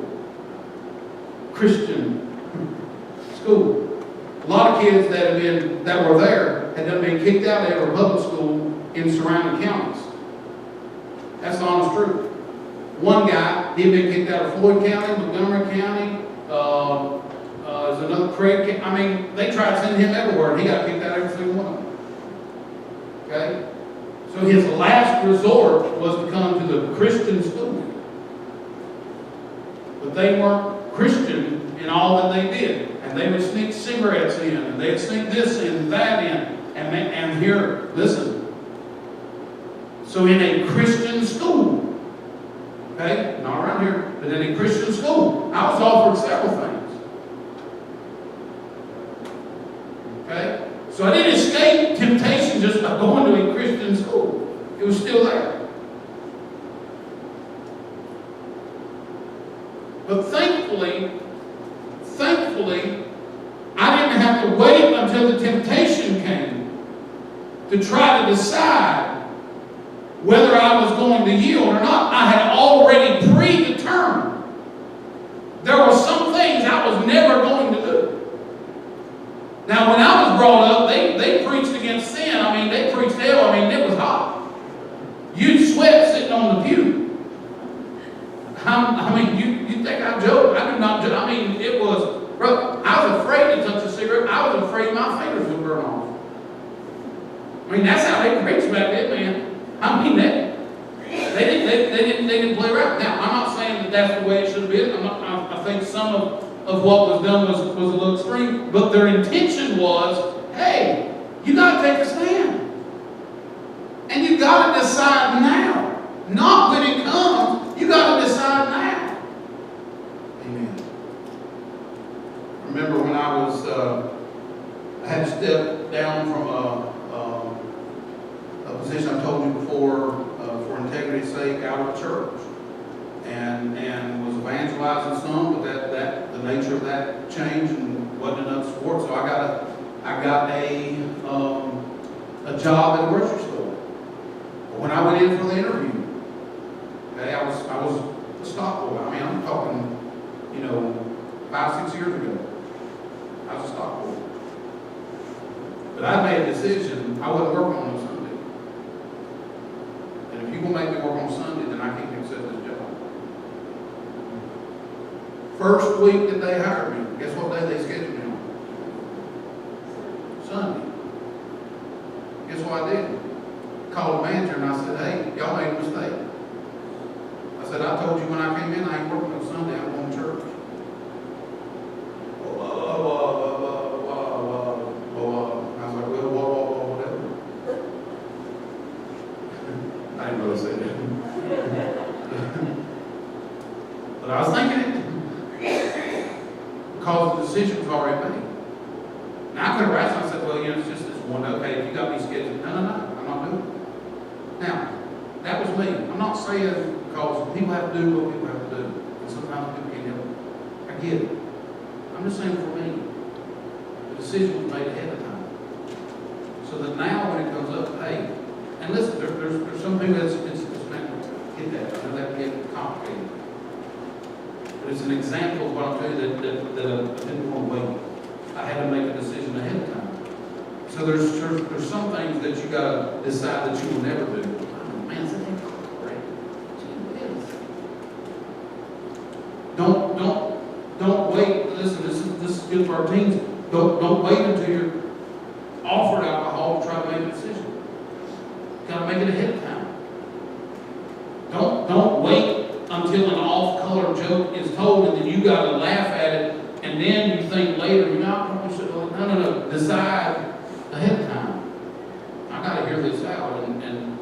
A lot of kids that were there had been kicked out of a public school in surrounding counties. That's the honest truth. One guy, he'd been kicked out of Floyd County, Montgomery County, there's another Craig County. They tried to send him everywhere, and he got kicked out of every single one of them. Okay? So his last resort was to come to the Christian school. But they weren't Christian in all that they did. And they would sneak cigarettes in, and they'd sneak this in, and that in. And here, listen. So in a Christian school, okay, not around here, but in a Christian school, I was offered several things. Okay? So I didn't escape temptation just by going to a Christian school. It was still there. But thankfully, I didn't have to wait until the temptation came to try to decide whether I was going to yield or not. I had already predetermined. There were some things I was never going to do. Now, when I was brought up, they preached against sin. They preached hell. It was hot. You'd sweat sitting on the pew. You think I joke? I do not joke. It was, bro, I was afraid to touch a cigarette. I was afraid my fingers would burn off. That's how they preached back then, man. They didn't play around. Now, I'm not saying that that's the way it should have been. I think some of what was done was a little extreme, but their intention was, hey, you got to take a stand. And you got to decide now. Not when it comes. You got to decide now. Amen. I remember when I had to step down from a position I told you before, for integrity's sake, out of church. And was evangelizing some, but that the nature of that changed and wasn't enough support. So I got a job at a grocery store. When I went in for the interview, okay, I was a stock boy. I'm talking, 5-6 years ago. I was a stock boy. But I made a decision. I wasn't working on no Sunday. And if you're going to make me work on Sunday, then I can't accept this job. First week that they hired me, guess what day they scheduled me on? Sunday. Guess what I did? Called the manager and I said, hey, y'all made a mistake. I said, I told you when I came in, I ain't working on Sunday, I'm going to church. I was like, well, whatever. I didn't really say that. But I was thinking it. Because the decision was already made. Now I could have rationalized and said, well, it's just this one, okay, if you got me scheduled. No, I'm not doing it. Now, that was me. I'm not saying because people have to do what people have to do. And sometimes people can't help it. I get it. I'm just saying for me, the decision was made ahead of time. So that now when it comes up, hey, and listen, there's some people that's mental. Get that. I know that can get complicated. But it's an example of what I'm telling you that I didn't want to wait. I had to make a decision ahead of time. So there's some things that you got to decide that you will never do. Oh, man, is that great? Don't wait. Listen, this is good for our teens. Don't wait until you're offered alcohol to try to make a decision. You got to make it ahead of time. Don't wait until an off-color joke is told and then you got to laugh at it and then you think later, I probably should. No. Decide ahead of time. I got to hear this out, and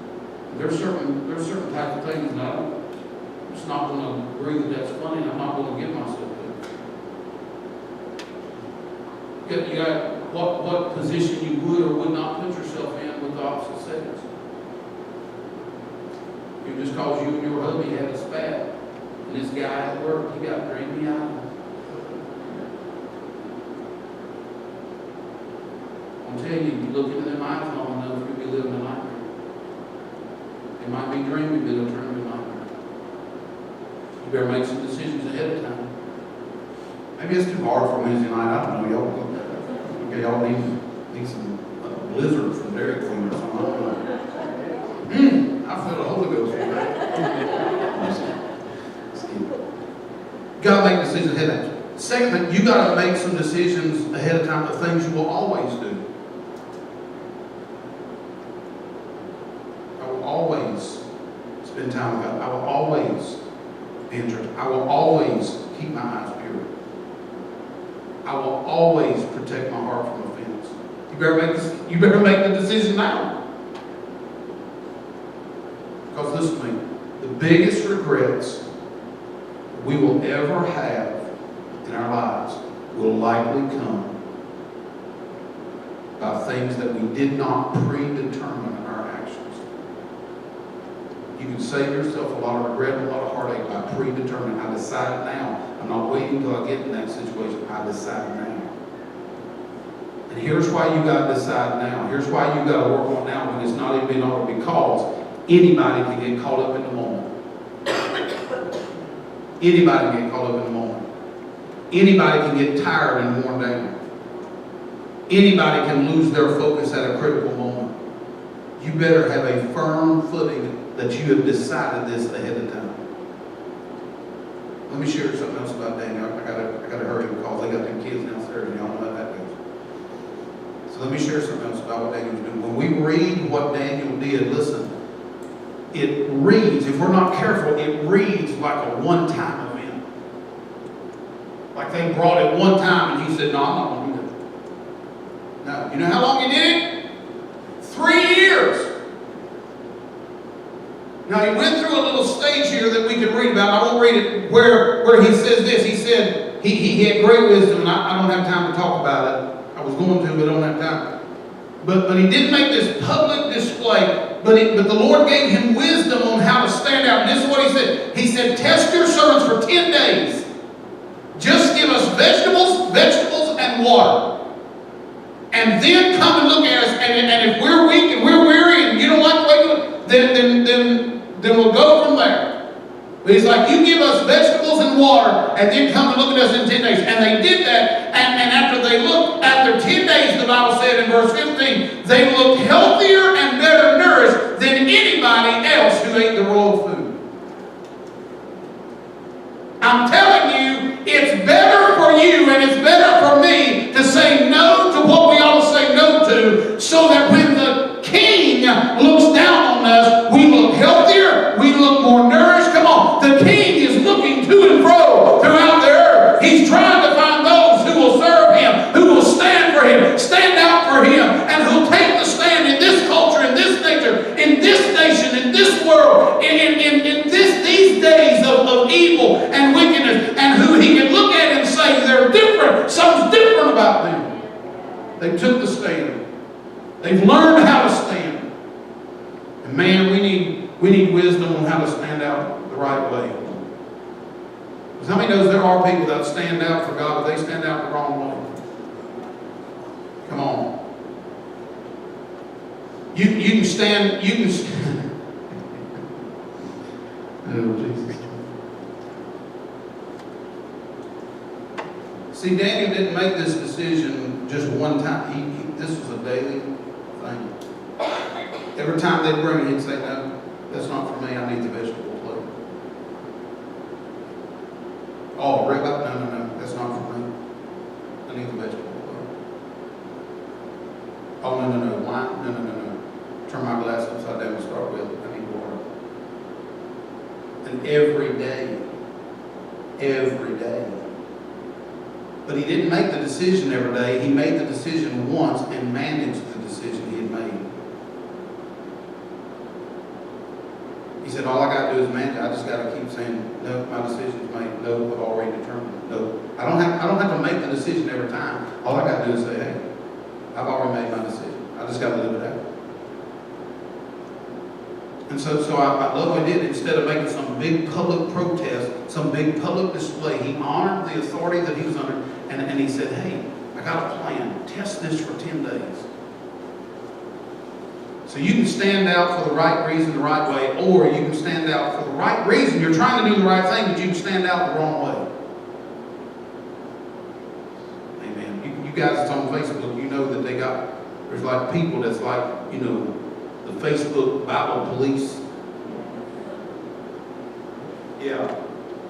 there's certain types of things that I'm just not going to agree that that's funny. And I'm not going to give myself to. You got what position you would or would not put yourself in with the opposite sex. Just because you and your hubby had a spat, and this guy at work, he got dreamy eyes. I'm telling you, you look into their eyes long enough, you'll be living a nightmare. It might be dreamy, but it'll turn into a nightmare. You better make some decisions ahead of time. Maybe it's too hard for Wednesday night. I don't know. Y'all need some blizzard from Dairy Queen or something. I feel the Holy Ghost. You got to make decisions ahead of time. Second thing, you got to make some decisions ahead of time of things you will always do. I will always spend time with God. I will always be in church. I will always keep my eyes pure. I will always protect my heart from offense. You better make the decision now. Because listen to me, the biggest regrets we will ever have in our lives will likely come by things that we did not predetermine our actions. You can save yourself a lot of regret and a lot of heartache by predetermining. I decide now. I'm not waiting until I get in that situation. I decide now. And here's why you got to decide now. Here's why you got to work on now when it's not even been over, because anybody can get caught up in the moment. Anybody can get caught up in the moment. Anybody can get tired and worn down. Anybody can lose their focus at a critical moment. You better have a firm footing that you have decided this ahead of time. Let me share something else about Daniel. I gotta hurry because they got them kids downstairs and y'all know how that goes. So let me share something else about what Daniel was doing. When we read what Daniel did, listen, it reads, if we're not careful, it reads like a one-time event. Like they brought it one time and he said, no, I'm not going to do that. No, you know how long he did it? 3 years. Now he went through a little stage here that we could read about. I won't read it where he says this. He said he had great wisdom, and I don't have time to talk about it. I was going to, but I don't have time. But he didn't make this public display. But the Lord gave him wisdom on how to stand out. And this is what he said. He said, test your servants for 10 days. Just give us vegetables, and water. And then come and look at us. And if we're weak and we're weary and you don't like the way we look, then we'll go from there. But he's like, you give us vegetables and water, and then come and look at us in 10 days. And they did that, and after they looked, after 10 days, the Bible said in verse 15, they looked healthier and better nourished than anybody else who ate the royal food. I'm telling you, it's better for you and it's better for me to say no to what we ought to say no to, so that when the king looks down on us, we look healthier, we look more nourished. Come on, the king is looking to and fro throughout the earth. He's trying to find those who will serve him, who will stand for him, stand out for him, and who'll take the stand And man, we need wisdom on how to stand out the right way. Because how many knows there are people that stand out for God, but they stand out the wrong way? Come on. You can stand. Oh, Jesus. See, Daniel didn't make this decision just one time. This was a daily thing. Every time they'd bring it, he'd say, no, that's not for me. I need the vegetable plate. Oh, rib up? No, that's not for me. I need the vegetable plate. Oh, no. Wine? No. Turn my glass upside down and start with it. I need water. And every day. But he didn't make the decision every day. He made the decision once and managed the decision he had made. He said, all I got to do is manage. I just got to keep saying, no, my decision's made. No, I've already determined. No. I don't have to make the decision every time. All I got to do is say, hey, I've already made my decision. I just got to live it out. And so I love what he did. Instead of making some big public protest, some big public display, he honored the authority that he was under, and he said, hey, I got a plan. Test this for 10 days. So you can stand out for the right reason, the right way, or you can stand out for the right reason. You're trying to do the right thing, but you can stand out the wrong way. Amen. You guys that's on Facebook, you know that there's like people that's like, the Facebook Bible police. Yeah.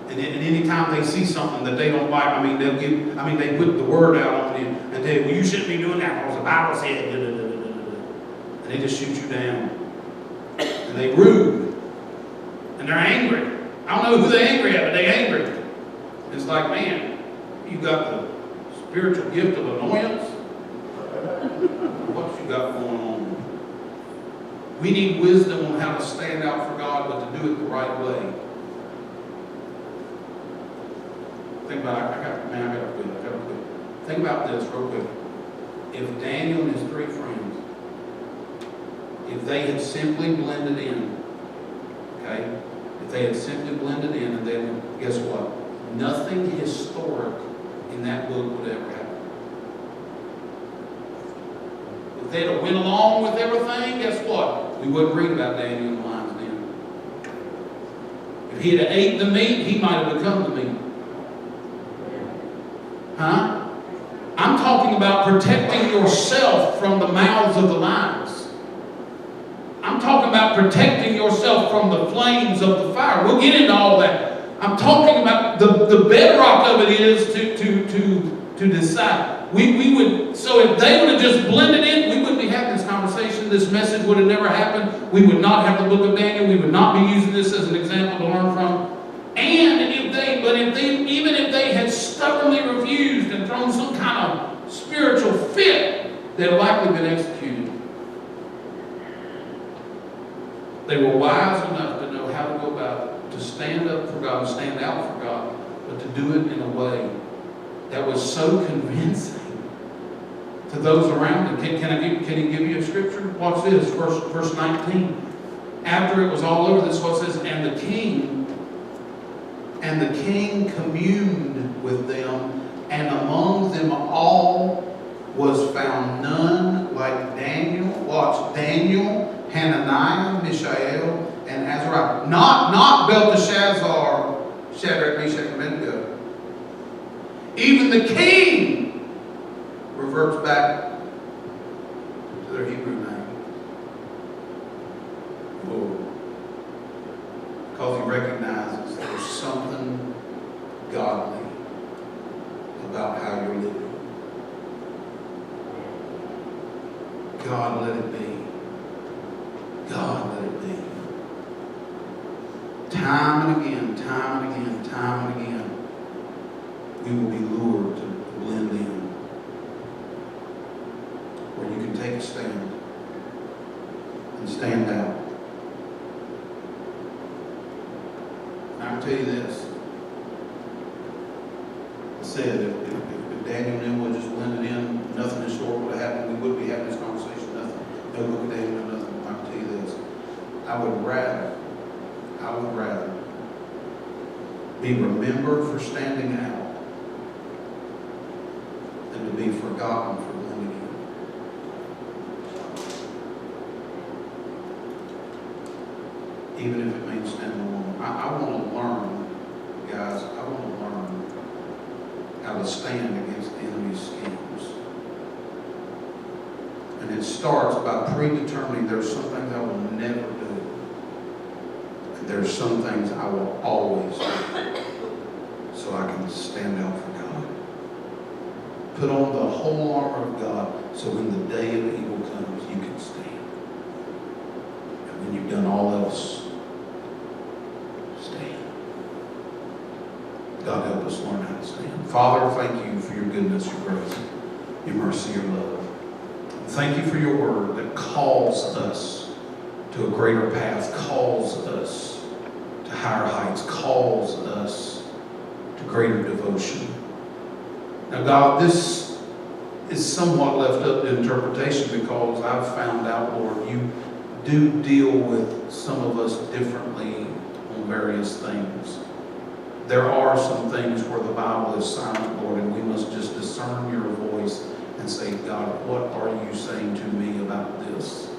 And anytime they see something that they don't like, they put the word out on you and they, well, you shouldn't be doing that because the Bible said, and they just shoot you down. And they rude. And they're angry. I don't know who they're angry at, but they're angry. It's like, man, you got the spiritual gift of annoyance. What you got going on? We need wisdom on how to stand out for God, but to do it the right way. Think about it. I gotta quit. Think about this real quick. If Daniel and his 3 friends, if they had simply blended in, okay? If they had simply blended in, and then guess what? Nothing historic in that book would ever happen. If they'd have went along with everything, guess what? We wouldn't read about Daniel in the lion's den. If he had ate the meat, he might have become the meat. Huh? I'm talking about protecting yourself from the mouths of the lions. I'm talking about protecting yourself from the flames of the fire. We'll get into all that. I'm talking about the bedrock of it is to decide. So if they would have just blended in, we wouldn't be having this conversation. This message would have never happened. We would not have the book of Daniel. We would not be using this as an example to learn from. And even if they had stubbornly refused and thrown some kind of spiritual fit, they'd likely been executed. They were wise enough to know how to go about it, to stand up for God, stand out for God, but to do it in a way that was so convincing to those around them. Can he give you a scripture? Watch this, verse 19. After it was all over, this is what it says, and the king communed with them, and among them all was found none like Daniel. Watch, Daniel, Hananiah, Mishael, and Azariah. Not Belteshazzar, Shadrach, Meshach, and Abednego. Even the king reverts back to their Hebrew name. Lord. Because he recognizes there's something godly about how you're living. God, let it be. God, let it be. Time and again, we will be lured to blend in. Where you can take a stand and stand out. And I can tell you this. I said, if Daniel and them would just blended in, nothing historic would have happened. We wouldn't be having this conversation, nothing. No book of Daniel, nothing. I can tell you this. I would rather be remembered for standing out than to be forgotten for going in. Even if it means standing alone. I want to learn, guys, I want to learn how to stand against the enemy's schemes. And it starts by predetermining there's some things I will never do. And there's some things I will always do. So I can stand out for God. Put on the whole armor of God so when the day of evil comes, you can stand. And when you've done all else, stand. God help us learn how to stand. Father, thank you for your goodness, your grace, your mercy, your love. Thank you for your word that calls us to a greater path, calls us to higher heights, calls us to greater devotion. Now, God, this is somewhat left up to interpretation because I've found out, Lord, you do deal with some of us differently on various things. There are some things where the Bible is silent, Lord, and we must just discern your voice and say, God, what are you saying to me about this?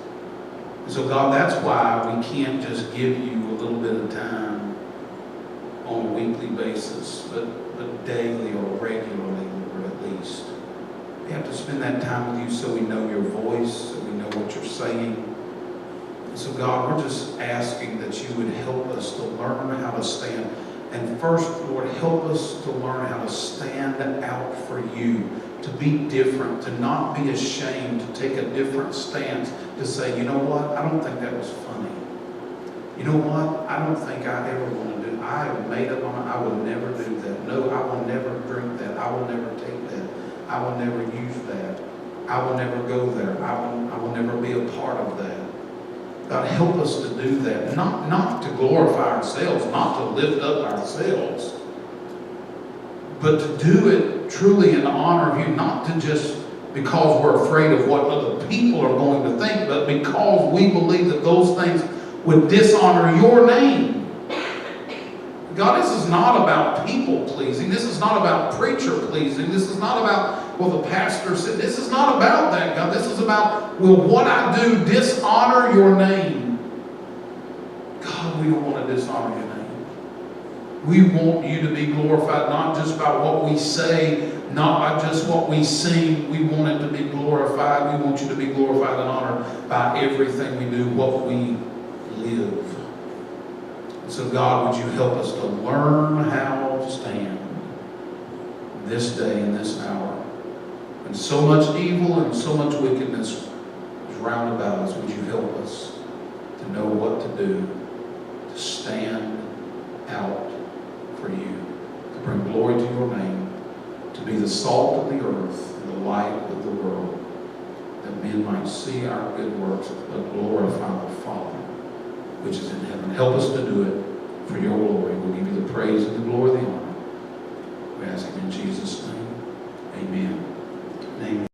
And so, God, that's why we can't just give you a little bit of time on a weekly basis, but daily or regularly, Lord, at least. We have to spend that time with you so we know your voice, so we know what you're saying. And so, God, we're just asking that you would help us to learn how to stand. And first, Lord, help us to learn how to stand out for you, to be different, to not be ashamed, to take a different stance, to say, you know what, I don't think that was funny. You know what, I don't think I ever want to do. I have made up my mind, I will never do that. No, I will never drink that. I will never take that. I will never use that. I will never go there. I will never be a part of that. God, help us to do that. Not to glorify ourselves, not to lift up ourselves, but to do it truly in honor of you, not to just because we're afraid of what other people are going to think, but because we believe that those things would dishonor your name. God, this is not about people pleasing. This is not about preacher pleasing. This is not about, well, the pastor said. This is not about that, God. This is about, will what I do dishonor your name? God, we don't want to dishonor your name. We want you to be glorified, not just by what we say, not by just what we sing. We want it to be glorified. We want you to be glorified and honored by everything we do, what we live. So God, would you help us to learn how to stand this day and this hour? And so much evil and so much wickedness is round about us. Would you help us to know what to do, to stand out for you, to bring glory to your name, to be the salt of the earth and the light of the world, that men might see our good works but glorify the Father which is in heaven. Help us to do it for your glory. We'll give you the praise and the glory and the honor. We ask it in Jesus' name. Amen. Amen.